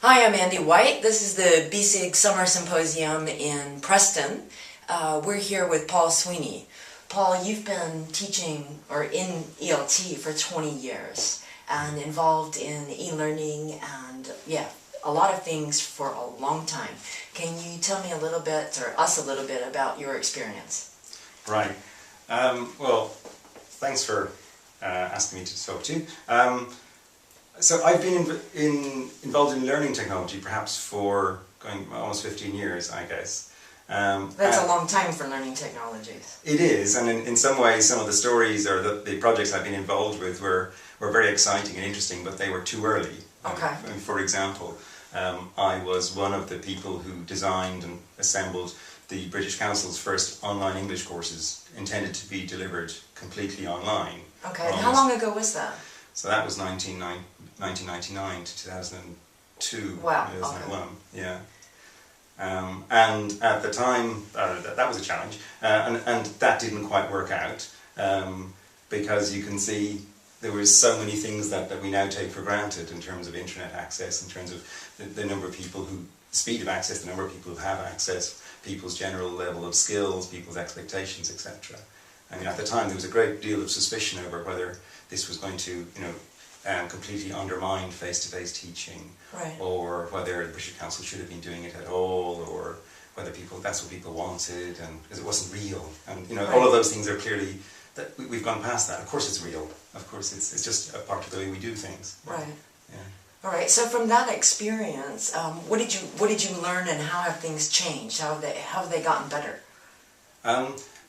Hi, I'm Andy White. This is the BESIG Summer Symposium in Preston. We're here with Paul Sweeney. Paul, you've been teaching or in ELT for 20 years and involved in e-learning and a lot of things for a long time. Can you tell me a little bit, or us a little bit, about your experience? Right. Well, thanks for asking me to talk to you. So I've been involved in learning technology perhaps for going almost 15 years, I guess. That's a long time for learning technologies. It is, and in some ways some of the stories or the projects I've been involved with were very exciting and interesting, but they were too early. Okay. For example, I was one of the people who designed and assembled the British Council's first online English courses intended to be delivered completely online. Okay, and how long ago was that? So that was 1999 to 2002. Wow, 2001, okay. yeah. And at the time, that was a challenge, and that didn't quite work out, because you can see there was so many things that we now take for granted in terms of internet access, in terms of the number of people speed of access, the number of people who have access, people's general level of skills, people's expectations, etc. I mean, at the time there was a great deal of suspicion over whether this was going to, completely undermine face-to-face teaching, right, or whether the British Council should have been doing it at all, or whether that's what people wanted, and because it wasn't real, and right, all of those things are clearly that we've gone past that. Of course, it's real. Of course, it's just a part of the way we do things. Right. Yeah. All right. So from that experience, what did you learn, and how have things changed? How have they gotten better?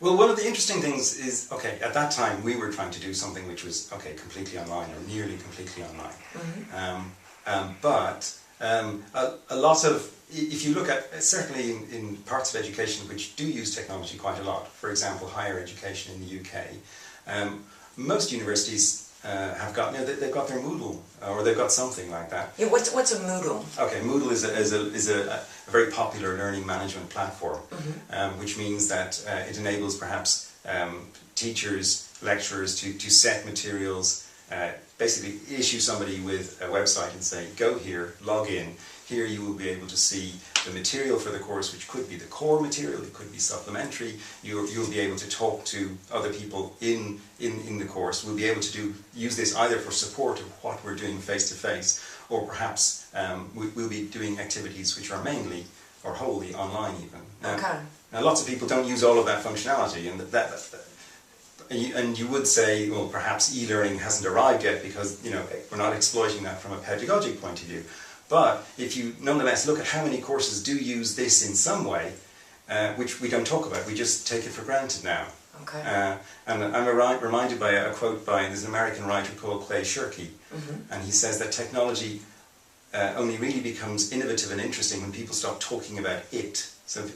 Well, one of the interesting things is, at that time we were trying to do something which was, completely online, or nearly completely online. Mm-hmm. But a lot of, if you look at, certainly in parts of education which do use technology quite a lot, for example, higher education in the UK, most universities have got, they've got their Moodle, or they've got something like that. Yeah, what's a Moodle? Okay, Moodle is a very popular learning management platform, mm-hmm. Which means that it enables perhaps teachers, lecturers to set materials, basically issue somebody with a website and say, go here, log in. Here you will be able to see the material for the course, which could be the core material, it could be supplementary. You'll be able to talk to other people in the course. We'll be able to use this either for support of what we're doing face-to-face, or perhaps we'll be doing activities which are mainly or wholly online even. Now lots of people don't use all of that functionality, and you would say, well, perhaps e-learning hasn't arrived yet because we're not exploiting that from a pedagogic point of view. But if you nonetheless look at how many courses do use this in some way, which we don't talk about, we just take it for granted now. Okay. And I'm reminded by a quote there's an American writer called Clay Shirky, mm-hmm. and he says that technology only really becomes innovative and interesting when people stop talking about it. So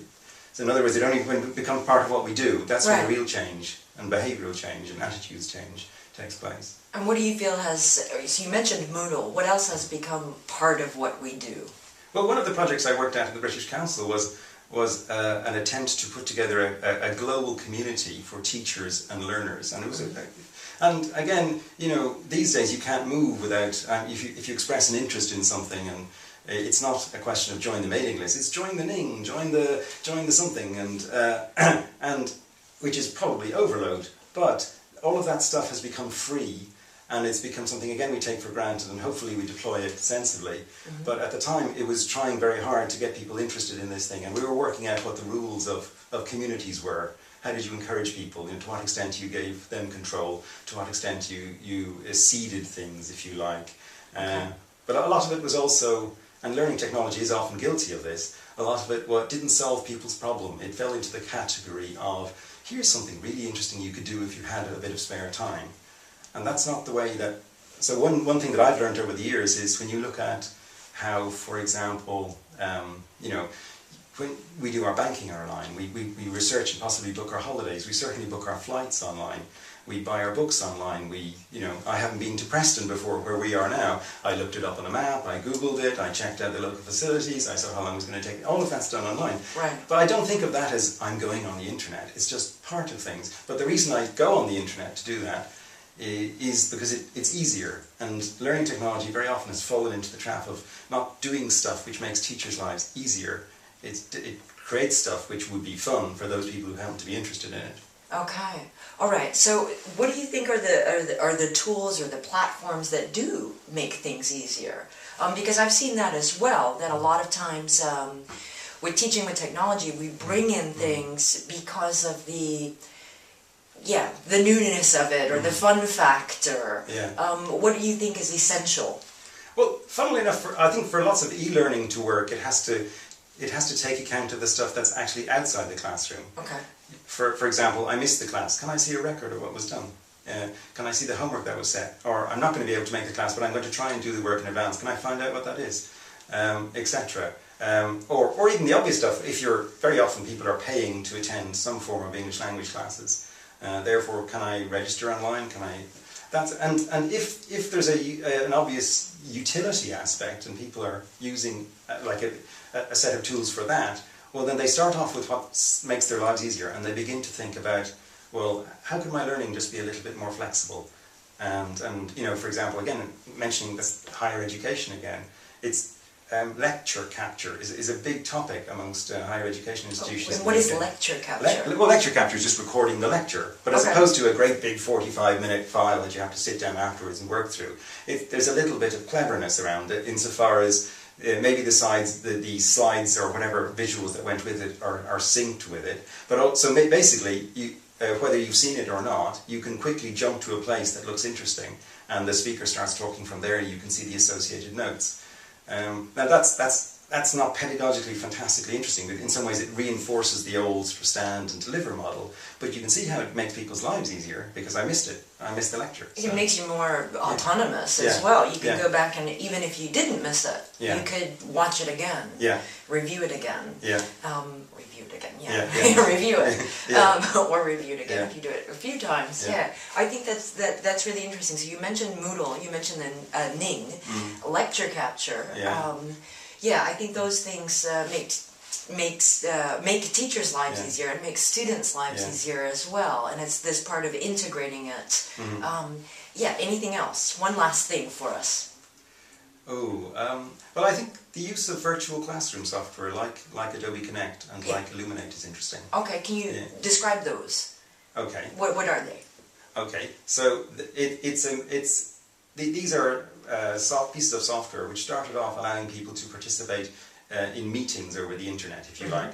in other words, when it becomes part of what we do, that's right, when real change and behavioural change and attitudes change takes place. And what do you feel so you mentioned Moodle, what else has become part of what we do? Well, one of the projects I worked at the British Council was an attempt to put together a global community for teachers and learners, and it was and again, these days you can't move without, if you express an interest in something, and it's not a question of join the mailing list, it's join the Ning, join the something, and which is probably overload, but all of that stuff has become free, and it's become something, again, we take for granted, and hopefully we deploy it sensibly. Mm-hmm. But at the time, it was trying very hard to get people interested in this thing, and we were working out what the rules of communities were. How did you encourage people? To what extent you gave them control? To what extent you seeded things, if you like? Okay. But a lot of it was also, and learning technology is often guilty of this, a lot of it didn't solve people's problem. It fell into the category of, here's something really interesting you could do if you had a bit of spare time. And that's not the way that... So one thing that I've learned over the years is when you look at how, for example, when we do our banking online, we research and possibly book our holidays, we certainly book our flights online, we buy our books online, I haven't been to Preston before, where we are now. I looked it up on a map, I googled it, I checked out the local facilities, I saw how long it was going to take. All of that's done online. Right. But I don't think of that as I'm going on the internet. It's just part of things. But the reason I go on the internet to do that is because it's easier, and learning technology very often has fallen into the trap of not doing stuff which makes teachers' lives easier. It creates stuff which would be fun for those people who happen to be interested in it. Okay. All right. So, what do you think are the tools or the platforms that do make things easier? Because I've seen that as well. That a lot of times, with teaching with technology, we bring in things because of the newness of it or the fun factor. Yeah. What do you think is essential? Well, funnily enough, I think for lots of e-learning to work, it has to take account of the stuff that's actually outside the classroom. Okay. For example, I missed the class. Can I see a record of what was done? Can I see the homework that was set? Or I'm not going to be able to make the class, but I'm going to try and do the work in advance. Can I find out what that is? Etc. Or even the obvious stuff. Very often people are paying to attend some form of English language classes. Therefore, can I register online? And if there's an obvious utility aspect and people are using a set of tools for that, well, then they start off with what makes their lives easier, and they begin to think about, well, how could my learning just be a little bit more flexible? And for example, again, mentioning this higher education again, it's lecture capture is a big topic amongst higher education institutions. What is lecture capture? Well, lecture capture is just recording the lecture, but as opposed to a great big 45-minute file that you have to sit down afterwards and work through, there's a little bit of cleverness around it insofar as maybe the slides or whatever visuals that went with it are synced with it, but also basically, whether you've seen it or not, you can quickly jump to a place that looks interesting, and the speaker starts talking from there, and you can see the associated notes. Now that's not pedagogically fantastically interesting, but in some ways it reinforces the old stand and deliver model, but you can see how it makes people's lives easier, because I missed it. I missed the lecture. So. It makes you more autonomous as well. You can go back and even if you didn't miss it, you could watch it again, review it again, review it again, review it, or review it again if you do it a few times. I think that's really interesting. So you mentioned Moodle, you mentioned Ning, lecture capture. I think those things make teachers' lives easier and make students' lives easier as well. And it's this part of integrating it. Anything else? One last thing for us. Well, I think the use of virtual classroom software like Adobe Connect and like Illuminate is interesting. Okay, can you describe those? Okay. What are they? Okay, so these are pieces of software which started off allowing people to participate in meetings over the internet, if you like.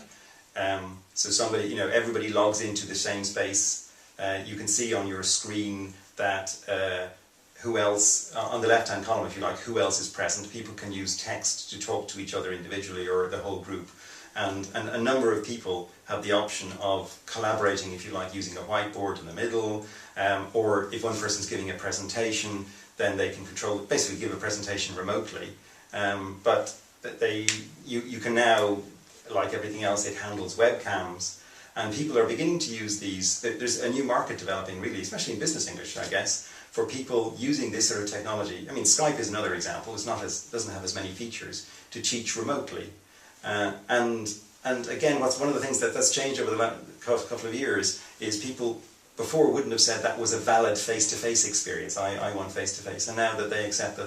So everybody logs into the same space. You can see on your screen that who else, on the left-hand column, if you like, who else is present. People can use text to talk to each other individually or the whole group. And a number of people have the option of collaborating, if you like, using a whiteboard in the middle, or if one person's giving a presentation, then they can basically give a presentation remotely. But you can now, like everything else, it handles webcams, and people are beginning to use these. There's a new market developing, really, especially in business English, I guess, for people using this sort of technology. I mean, Skype is another example. Doesn't have as many features to teach remotely. And again, one of the things that's changed over the last couple of years is people before wouldn't have said that was a valid face-to-face experience. I want face-to-face, and now that they accept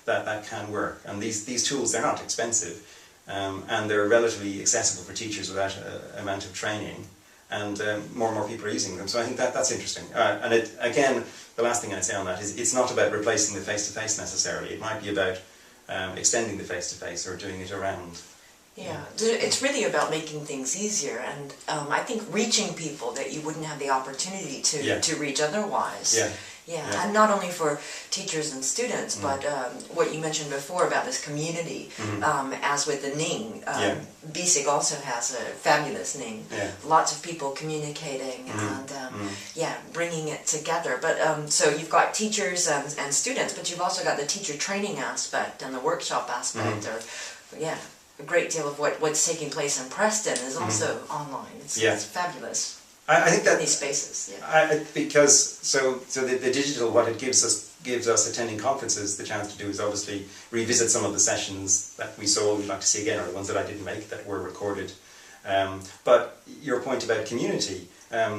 that can work. And these tools, they're not expensive, and they're relatively accessible for teachers without an amount of training, and more and more people are using them. So I think that's interesting. And again, the last thing I'd say on that is it's not about replacing the face-to-face necessarily. It might be about extending the face-to-face or doing it around. It's really about making things easier, and I think reaching people that you wouldn't have the opportunity to reach otherwise. And not only for teachers and students, but what you mentioned before about this community, as with the Ning, BESIG also has a fabulous Ning. Lots of people communicating and bringing it together. But so you've got teachers and students, but you've also got the teacher training aspect and the workshop aspect, a great deal of what's taking place in Preston is also online. It's fabulous. I think that these spaces, because the digital, what it gives us attending conferences the chance to do is obviously revisit some of the sessions that we saw, we'd like to see again, or the ones that I didn't make that were recorded. But your point about community, I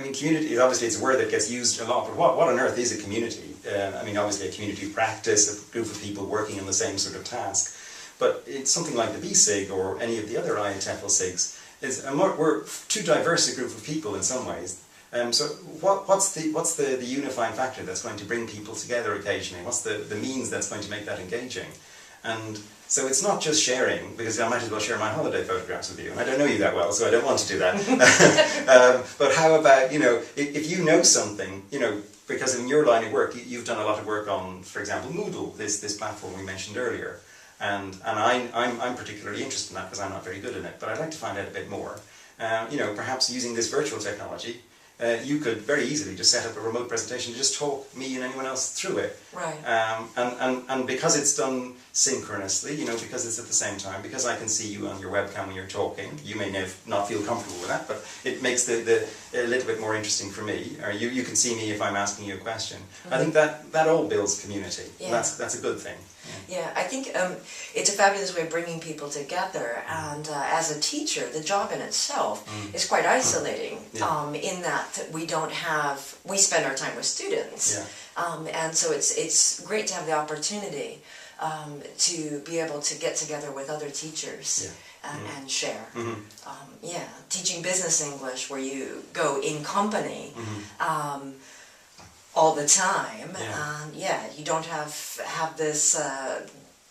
mean, community, obviously it's a word that gets used a lot, but what on earth is a community? I mean, obviously a community of practice, a group of people working on the same sort of task. But it's something like the BESIG or any of the other IATEFL SIGs, we're too diverse a group of people in some ways. So what's the unifying factor that's going to bring people together occasionally? What's the means that's going to make that engaging? And so it's not just sharing, because I might as well share my holiday photographs with you, and I don't know you that well, so I don't want to do that. But how about, you know, if you know something, you know, because in your line of work, you've done a lot of work on, for example, Moodle, this platform we mentioned earlier. And I'm particularly interested in that because I'm not very good in it, but I'd like to find out a bit more. You know, perhaps using this virtual technology, you could very easily just set up a remote presentation to just talk me and anyone else through it. Right. And because it's done synchronously, you know, because it's at the same time, because I can see you on your webcam when you're talking, you may not feel comfortable with that, but it makes the a little bit more interesting for me. Or you can see me if I'm asking you a question. Mm-hmm. I think that all builds community. Yeah. That's a good thing. Yeah, I think it's a fabulous way of bringing people together, and as a teacher, the job in itself is quite isolating. Yeah. In that we spend our time with students, and so it's great to have the opportunity to be able to get together with other teachers and share. Mm-hmm. Teaching business English where you go in company. Mm-hmm. All the time, and you don't have this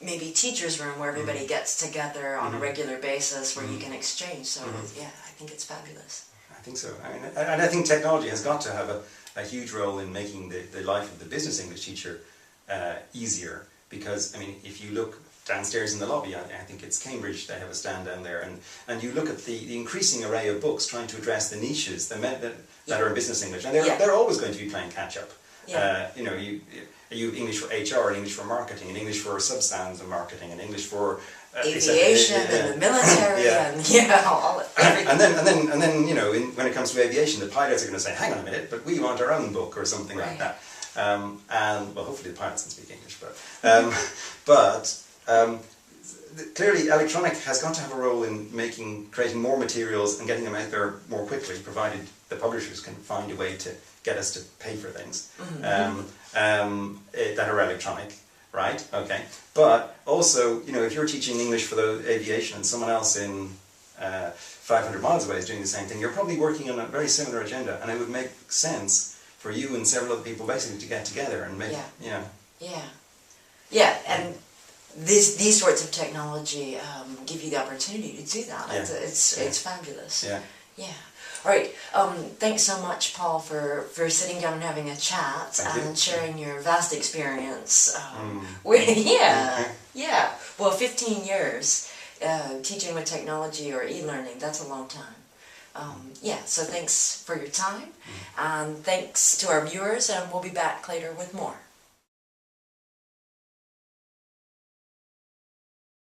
maybe teacher's room where everybody gets together on a regular basis where you can exchange. So I think it's fabulous. I think so. I mean, and I think technology has got to have a huge role in making the life of the business English teacher easier, because I mean, if you look downstairs in the lobby, I think it's Cambridge, they have a stand down there, and you look at the increasing array of books trying to address the niches that are in business English, and they're always going to be playing catch up. Yeah. You know, you English for HR, and English for marketing, and English for substance of marketing, and English for aviation and the military, and everything. And then you know, when it comes to aviation, the pilots are going to say, "Hang on a minute, but we want our own book," or something like that. And well, hopefully the pilots can speak English, but clearly, electronic has got to have a role in creating more materials and getting them out there more quickly, provided the publishers can find a way to get us to pay for things that are electronic, right? Okay. But also, you know, if you're teaching English for the aviation and someone else in 500 miles away is doing the same thing, you're probably working on a very similar agenda, and it would make sense for you and several other people basically to get together and make, and these sorts of technology give you the opportunity to do that. Yeah. It's fabulous. Yeah. All right. Thanks so much, Paul, for sitting down and having a chat and sharing your vast experience. Well, 15 years teaching with technology or e-learning, that's a long time. So thanks for your time, and thanks to our viewers, and we'll be back later with more.